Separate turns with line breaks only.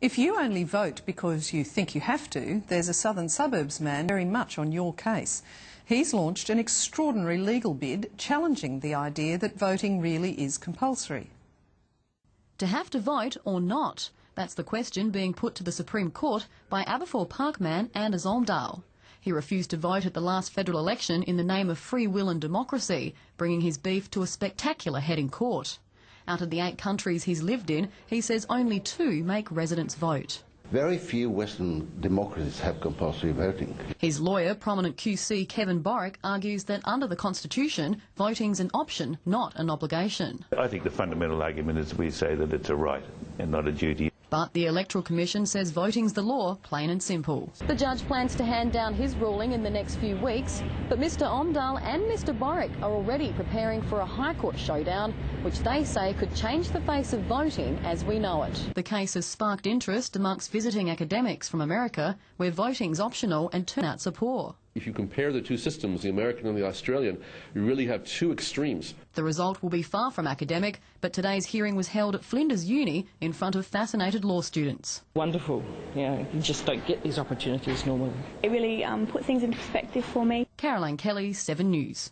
If you only vote because you think you have to, there's a southern suburbs man very much on your case. He's launched an extraordinary legal bid challenging the idea that voting really is compulsory.
To have to vote or not? That's the question being put to the Supreme Court by Aberfoyle Park man Anders Omdahl. He refused to vote at the last federal election in the name of free will and democracy, bringing his beef to a spectacular head in court. Out of the 8 countries he's lived in, he says only 2 make residents vote.
Very few Western democracies have compulsory voting.
His lawyer, prominent QC Kevin Borrick, argues that under the Constitution, voting's an option, not an obligation.
I think the fundamental argument is we say that it's a right and not a duty.
But the Electoral Commission says voting's the law, plain and simple. The judge plans to hand down his ruling in the next few weeks, but Mr Omdahl and Mr Borrick are already preparing for a High Court showdown, which they say could change the face of voting as we know it. The case has sparked interest amongst visiting academics from America, where voting's optional and turnouts are poor.
If you compare the 2 systems, the American and the Australian, you really have 2 extremes.
The result will be far from academic, but today's hearing was held at Flinders Uni in front of fascinated law students.
Wonderful. You just don't get these opportunities normally.
It really put things into perspective for me.
Caroline Kelly, 7 News.